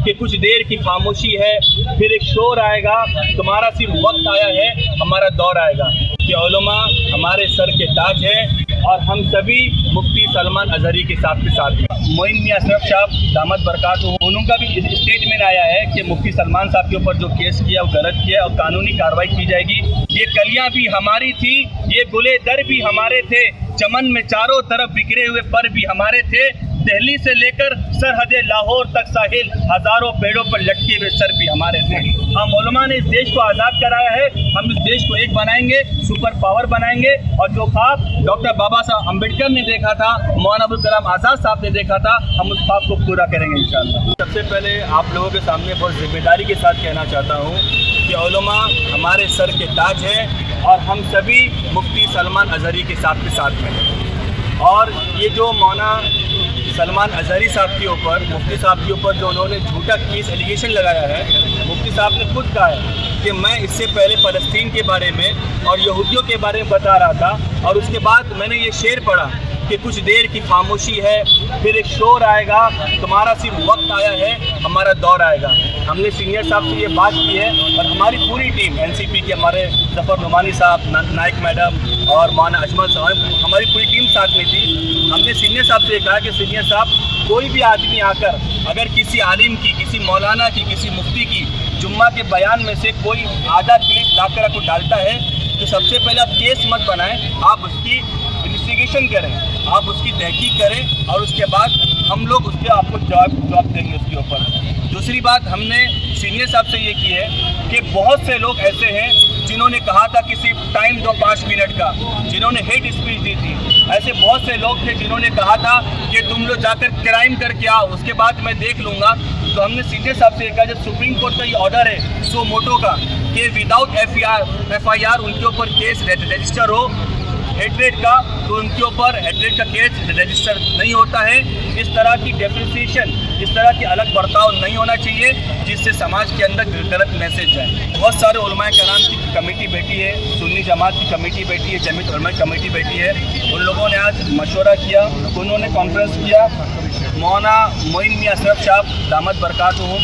कि कुछ देर की खामोशी है, फिर एक शोर आएगा, तुम्हारा सिर्फ वक्त आया है, हमारा दौर आएगा। कि उलमा हमारे सर के ताज है और हम सभी मुफ्ती सलमान अजहरी के साथ मोइन मियां अशरफ साहब दामद बरकातुहू, उनका भी स्टेटमेंट आया है कि मुफ्ती सलमान साहब के ऊपर जो केस किया वो गलत किया और कानूनी कार्रवाई की जाएगी। ये कलियां भी हमारी थी, ये गुले दर भी हमारे थे, चमन में चारों तरफ बिखरे हुए पर भी हमारे थे, दिल्ली से लेकर सरहदे लाहौर तक साहिल हजारों पेड़ों पर लटके हुए सर भी हमारे थे। हम उलमा ने इस देश को आज़ाद कराया है, हम इस देश को एक बनाएंगे, सुपर पावर बनाएंगे और जो ख्वाब डॉक्टर बाबा साहब अम्बेडकर ने देखा था, मौलाना अबुल कलाम आज़ाद साहब ने देखा था, हम उस ख्वाब को पूरा करेंगे इंशाअल्लाह। सबसे पहले आप लोगों के सामने बहुत जिम्मेदारी के साथ कहना चाहता हूँ कि उलमा हमारे सर के ताज है और हम सभी मुफ्ती सलमान अजहरी के साथ हैं। और ये जो मौलाना सलमान अजहरी साहब के ऊपर, मुफ्ती साहब के ऊपर जो उन्होंने झूठा केस एलिगेशन लगाया है, मुफ्ती साहब ने खुद कहा है कि मैं इससे पहले फ़लस्तीन के बारे में और यहूदियों के बारे में बता रहा था और उसके बाद मैंने ये शेर पढ़ा कि कुछ देर की खामोशी है, फिर एक शोर आएगा, तुम्हारा सिर्फ वक्त आया है, हमारा दौर आएगा। हमने सीनियर साहब से ये बात की है और हमारी पूरी टीम एनसीपी के हमारे जफर नुमानी साहब, नाइक मैडम और मौलाना अजमल साहब, हमारी पूरी टीम साथ में थी। हमने सीनियर साहब से कहा कि सीनियर साहब, कोई भी आदमी आकर अगर किसी आलिम की, किसी मौलाना की, किसी मुफ्ती की जुम्मा के बयान में से कोई आधा क्लिप लाकर आपको डालता है तो सबसे पहले आप केस मत बनाएं, आप उसकी इन्वेस्टिगेशन करें, आप उसकी तहकीक करें और उसके बाद हम लोग उसके आपको जवाब देंगे उसके ऊपर। दूसरी बात हमने सीनियर साहब से ये की है कि बहुत से लोग ऐसे हैं जिन्होंने कहा था किसी टाइम दो 5 मिनट का, जिन्होंने हेट स्पीच दी थी। ऐसे बहुत से लोग थे जिन्होंने कहा था कि तुम लोग जाकर क्राइम करके आओ, उसके बाद मैं देख लूँगा। तो हमने सीनियर साहब से कहा जब सुप्रीम कोर्ट का ये ऑर्डर है सो मोटो का कि विदाउट FIR उनके ऊपर केस रजिस्टर हो हेट्रेड का, तो उनके ऊपर हेट्रेड का केस रजिस्टर नहीं होता है। इस तरह की डेप्रिसिएशन, इस तरह की अलग बर्ताव नहीं होना चाहिए जिससे समाज के अंदर गलत मैसेज जाए। बहुत सारे उलमाए कराम की कमेटी बैठी है, सुन्नी जमात की कमेटी बैठी है, जमीयत उलमा की कमेटी बैठी है। उन लोगों ने आज मशवरा किया, उन्होंने कॉन्फ्रेंस किया। मौलाना मोइन मियां अशरफ साहब दामद बरकातुहू,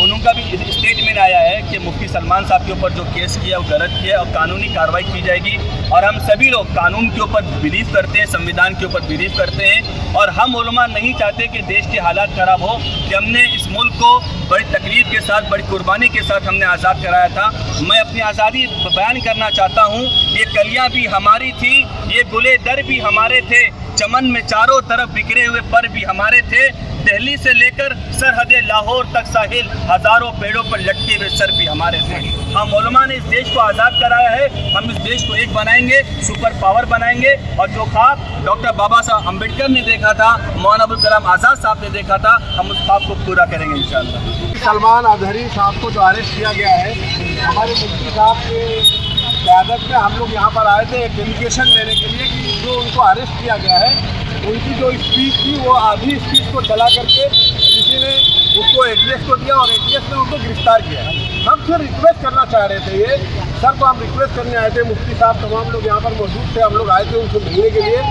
उनका भी स्टेटमेंट आया है कि मुफ्ती सलमान साहब के ऊपर जो केस किया वो गलत किया और कानूनी कार्रवाई की जाएगी। और हम सभी लोग कानून के ऊपर बिलीव करते हैं, संविधान के ऊपर बिलीव करते हैं और हम उलमा नहीं चाहते कि देश के हालात ख़राब हो। कि हमने इस मुल्क को बड़ी तकलीफ के साथ, बड़ी कुर्बानी के साथ हमने आज़ाद कराया था। मैं अपनी आज़ादी बयान करना चाहता हूँ, ये कलियाँ भी हमारी थी, ये गुले दर भी हमारे थे, चमन में चारों तरफ बिखरे हुए पर भी हमारे थे, दिल्ली से लेकर सरहदे लाहौर तक साहिल हजारों पेड़ों पर लटके हुए सर भी हमारे थे। हम उलमा ने इस देश को आज़ाद कराया है, हम इस देश को एक बनाएंगे, सुपर पावर बनाएंगे और जो ख्वाब डॉक्टर बाबा साहब अम्बेडकर ने देखा था, मौलाना अबुल कलाम आज़ाद साहब ने देखा था, हम उस ख्वाब को पूरा करेंगे इंशाअल्लाह। सलमान अजहरी साहब को जो अरेस्ट किया गया है, हमारे मुफ्ती साहब के क़यादत में हम लोग यहाँ पर आए थे एक डेलीगेशन देने के लिए कि जो उनको अरेस्ट किया गया है, उनकी जो स्पीच थी वो आधी स्पीच को चला करके किसी ने उसको एटीएस को दिया और एटीएस ने उनको गिरफ्तार किया। हम फिर रिक्वेस्ट करना चाह रहे थे, ये सर को हम रिक्वेस्ट करने आए थे, मुफ्ती साहब तमाम लोग यहाँ पर मौजूद थे, हम लोग आए थे उनसे मिलने के लिए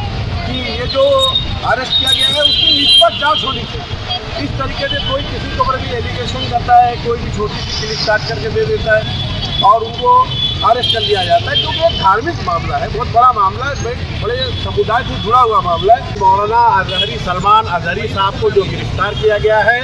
कि ये जो अरेस्ट किया गया है उसकी निष्पक्ष जाँच होनी चाहिए। इस तरीके से कोई किसी के ऊपर भी एलिगेशन करता है, कोई भी छोटी सी क्लिप काट करके दे देता है और उनको अरेस्ट कर लिया जाता है, क्योंकि एक धार्मिक मामला है, बहुत बड़ा मामला है, बड़े समुदाय से जुड़ा हुआ मामला है। मौलाना अजहरी सलमान अजहरी साहब को जो गिरफ्तार किया गया है,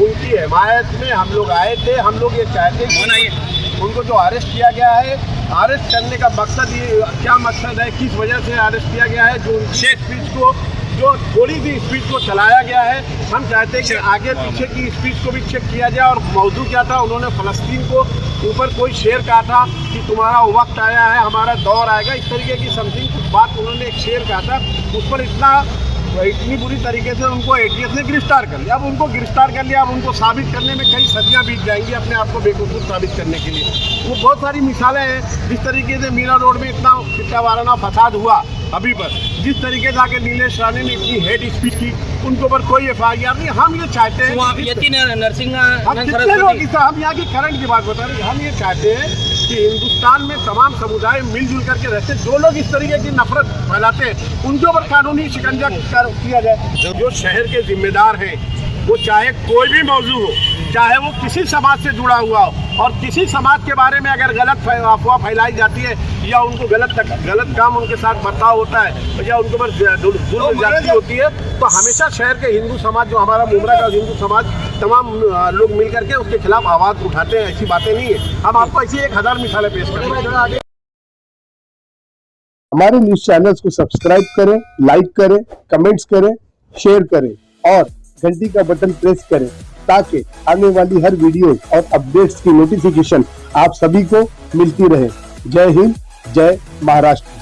उनकी हिमायत में हम लोग आए थे। हम लोग ये चाहते हैं उनको जो अरेस्ट किया गया है, अरेस्ट करने का मकसद ये क्या मकसद है, किस वजह से अरेस्ट किया गया है, जो स्पीच को, जो थोड़ी सी स्पीच को चलाया गया है, हम चाहते हैं कि आगे पीछे की स्पीच को भी चेक किया जाए। और मौजूद क्या था, उन्होंने फ़लस्तीन को ऊपर कोई शेर कहा था कि तुम्हारा वक्त आया है, हमारा दौर आएगा, इस तरीके की समथिंग कुछ बात उन्होंने एक शेर कहा था। उस पर इतनी बुरी तरीके से उनको एटीएस ने गिरफ्तार कर लिया। अब उनको गिरफ्तार कर लिया, अब उनको साबित करने में कई सदियाँ बीत जाएंगी अपने आप को बेवकूफ़ साबित करने के लिए। वो बहुत सारी मिसालें हैं, जिस तरीके से मीरा रोड में इतना फिक्का वाराना फसाद हुआ अभी पर, जिस तरीके से आके नीलेश राणे ने इतनी हेट स्पीच की, उनके ऊपर कोई FIR नहीं। हम ये चाहते हैं, हम यहाँ की करंट की बात बता रहे हैं, हम ये चाहते हैं कि हिंदुस्तान में तमाम समुदाय मिलजुल करके रहते, जो लोग इस तरीके की नफरत फैलाते हैं उनके ऊपर कानूनी शिकंजा किया जाए। जो शहर के जिम्मेदार हैं, वो चाहे कोई भी मौजूद हो, चाहे वो किसी समाज से जुड़ा हुआ हो, और किसी समाज के बारे में अगर गलत अफवाह फैलाई जाती है या उनको गलत काम उनके साथ बर्ताव होता है या उनके ऊपर जुल्म ज्यादती होती है, तो हमेशा शहर के हिंदू समाज, जो हमारा मुमरा का हिंदू समाज, तमाम लोग मिल करके उसके खिलाफ आवाज़ उठाते हैं। ऐसी बातें नहीं है। हम आपको ऐसी 1000 मिसालें पेश करेंगे। हमारे न्यूज चैनल्स को सब्सक्राइब करें, लाइक करें, कमेंट्स करें, शेयर करें और घंटी का बटन प्रेस करें ताकि आने वाली हर वीडियो और अपडेट्स की नोटिफिकेशन आप सभी को मिलती रहे। जय हिंद, जय महाराष्ट्र।